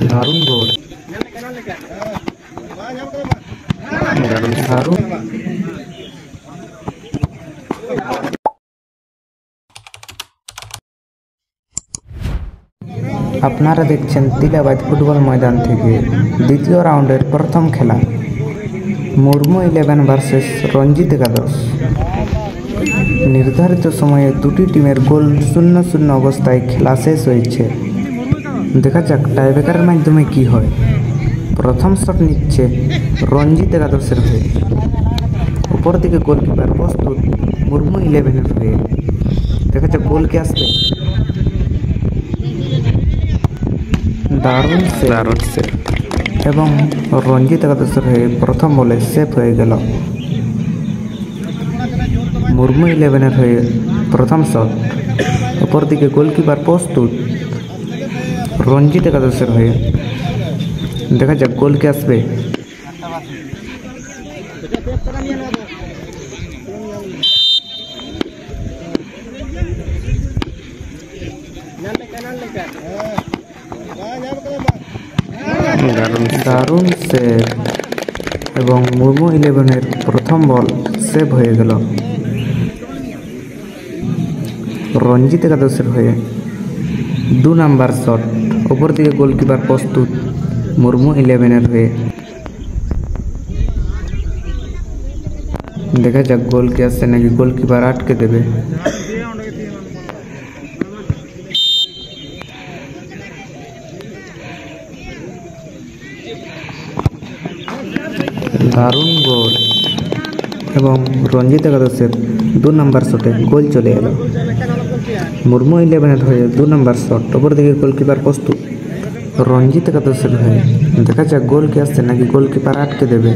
दारुण गोल दारुण আপনারা দেখছেন তিলাবাদ ফুটবল ময়দান থেকে দ্বিতীয় রাউন্ডের প্রথম খেলা মুর্মু 11 ভার্সেস রঞ্জিত একাদশ। নির্ধারিত সময়ে দুটি টিমের গোল 0-0 অবস্থায় খেলা শেষ হয়েছে। দেখা যাক টাইব্রেকারের মাধ্যমে কি হয়। প্রথম শট নিচ্ছে রঞ্জিত একাদশের হয়ে, উপর দিকে গোলকিপার প্রস্তুত মুর্মু 11-এর হয়ে। দেখা যাক গোল কে আসবে। দারুণ সেভ এবং রঞ্জিত একাদশের হয়ে প্রথম বলে সেভ হয়ে গেল। মুর্মু 11-এর হয়ে প্রথম শট, উপর দিকে গোলকিপার প্রস্তুত রঞ্জিত একাদশের হয়ে। দেখা যাক গোল কে আসবে। দারুণ সেভ এবং মুর্মু 11-এর প্রথম বল সেভ হয়ে গেল। রঞ্জিত একাদশের হয়ে 2 নাম্বার শট, উপর দিকে গোলকিপার প্রস্তুত মুর্মু 11-এর হয়ে। দেখা যাক গোল কে আসছে নাকি গোলকিপার আটকে দেবে। দারুণ গোল এবং রঞ্জিত একাদশের 2 নাম্বার শটে গোল চলে এলো। মুর্মু 11-এর হয়ে 2 নাম্বার শট, উপর দিকে গোলকিপার প্রস্তুত রঞ্জিত একাদশের হয়ে। দেখা যাক গোল কে আসছে নাকি গোলকিপার আটকে দেবে।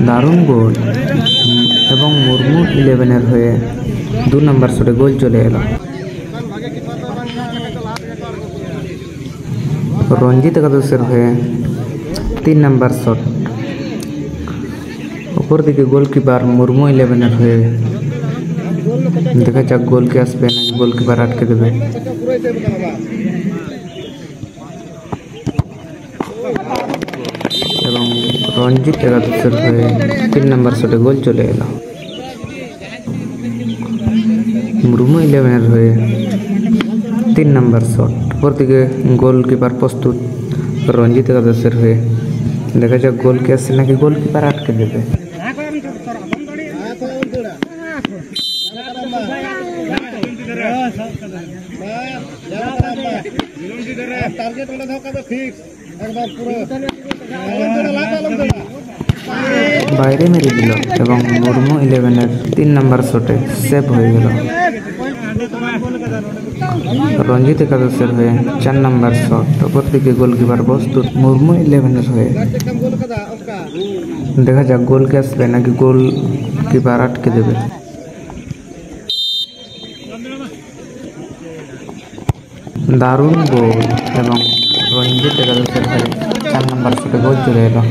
দারুণ গোল এবং মুর্মু 11-এর হয়ে 2 নাম্বার শটে গোল চলে এলো। রঞ্জিত একাদশের হয়ে 3 নাম্বার শট, উপর দিকে গোলকিপার মুর্মু 11-এর হয়ে। দেখা যাক গোল কে আসবে নাকি গোলকিপার আটকে দেবে। এবং রঞ্জিত একাদশের হয়ে 3 নাম্বার শটে গোল চলে এলো। মুর্মু 11-এর হয়ে 3 নাম্বার শট, উপর দিকে গোলকিপার প্রস্তুত রঞ্জিত একাদশের হয়ে। দেখা যাক গোল কে আসছে নাকি গোলকিপার আটকে দেবে। বাইরে মেরে দিল এবং মুর্মু 11-এর 3 নাম্বার শটে সেভ হয়ে গেল। রঞ্জিত একাদশের হয়ে 4 নাম্বার শট, উপর দিকে গোলকিপার প্রস্তুত মুর্মু 11-এর হয়ে। দেখা যাক গোল কে আসবে নাকি গোলকিপার আটকে দেবে। দারুণ গোল এবং রঞ্জিত একাদশের হয়ে 4 নাম্বার শটে গোল চলে এলো।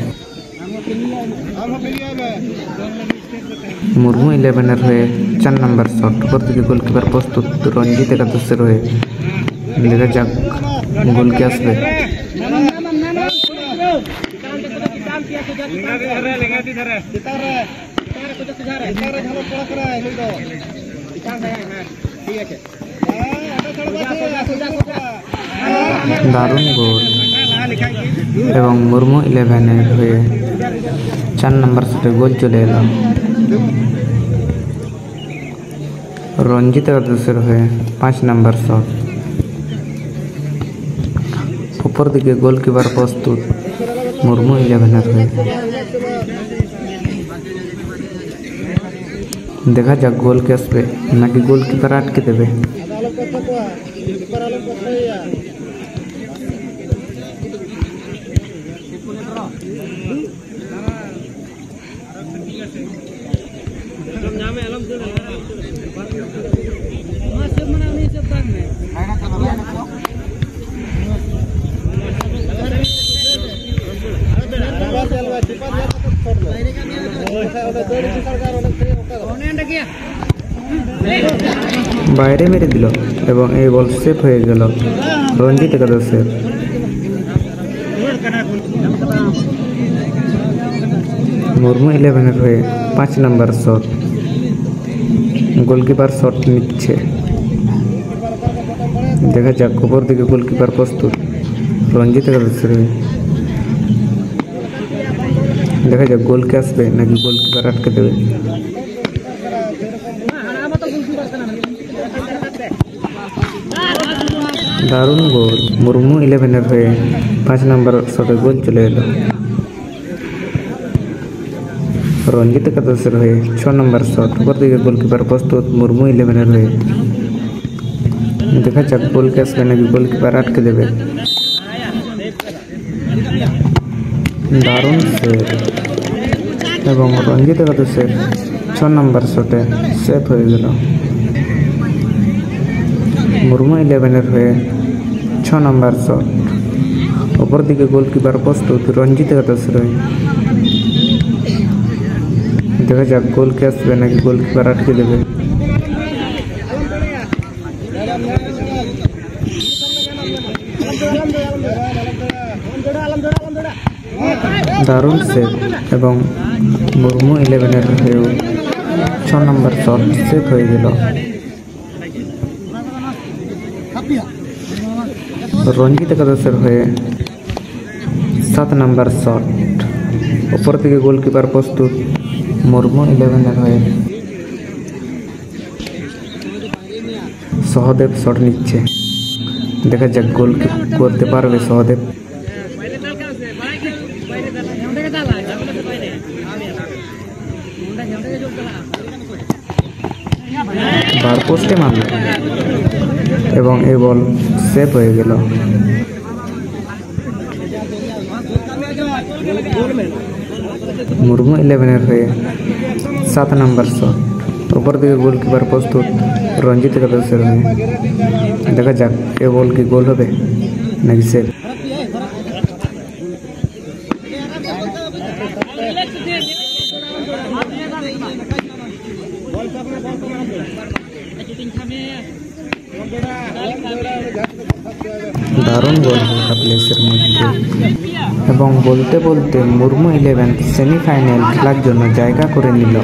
মুর্মু 11-এর হয়ে 4 নাম্বার শট, উপর দিকে গোলকিপার প্রস্তুত রঞ্জিত একাদশের হয়ে। দেখা যাক গোল কে আসবে। দারুণ গোল এবং মুর্মু 11-এর হয়ে 4 নাম্বার শটে গোল চলে এলো। রঞ্জিত একাদশের হয়ে 5 নাম্বার শট, উপর দিকে গোলকিপার প্রস্তুত মুর্মু 11-এর হয়ে। দেখা যাক গোল কে আসবে নাকি গোলকিপার আটকে দেবে। বাইরে মেরে দিল এবং এই বল সেফ হয়ে গেল রঞ্জিত একাদশের। মুর্মু 11-এর হয়ে 5 নম্বর শট। গোলকিপার শট নিচ্ছে, দেখা যাক উপর দিকে গোলকিপার প্রস্তুত রঞ্জিত একাদশের হয়ে। দেখা যাক গোল কে আসবে নাকি গোলকিপার আটকে দেবে। দারুণ গোল, মুর্মু 11-এর হয়ে 5 নম্বর শটে গোল চলে এলো। রঞ্জিত একাদশের হয়ে 6 নম্বর শট, উপর দিকে গোলকিপার প্রস্তুত মুর্মু 11-এর হয়ে। দেখা যাক গোল কে আসবে নাকি গোলকিপার আটকে দেবে। দারুণ সেভ এবং রঞ্জিত একাদশের 6 নম্বর শটে সেভ হয়ে গেল। মুর্মু 11-এর হয়ে 6 নম্বর শট, উপর দিকে গোলকিপার প্রস্তুত রঞ্জিত একাদশের হয়ে। দেখা যাক গোল কে আসবে নাকি গোলকিপার আটকে দেবে। দারুণ সেভ এবং মুর্মু 11-এর হয়েও 6 নম্বর শট সেভ হয়ে গেল। রঞ্জিত একাদশের হয়ে 7 নম্বর শট, উপর থেকে গোলকিপার প্রস্তুত মুর্মু 11-এর হয়ে। সহদেব শট নিচ্ছে, দেখা যাক গোল করতে পারবে সহদেব। বার পোস্টে মারল এবং এই বল সেভ হয়ে গেল। মুর্মু 11-এর হয়ে 7 নম্বর শট, উপর দিকে গোলকিপার প্রস্তুত রঞ্জিত একাদশের হয়ে। দেখা যাক এ বল কি গোল হবে নাকি সেভ। দারুণ গোল হালকা প্লেসের মধ্যে এবং বলতে বলতে মুর্মু 11 সেমিফাইনাল খেলার জন্য জায়গা করে নিল।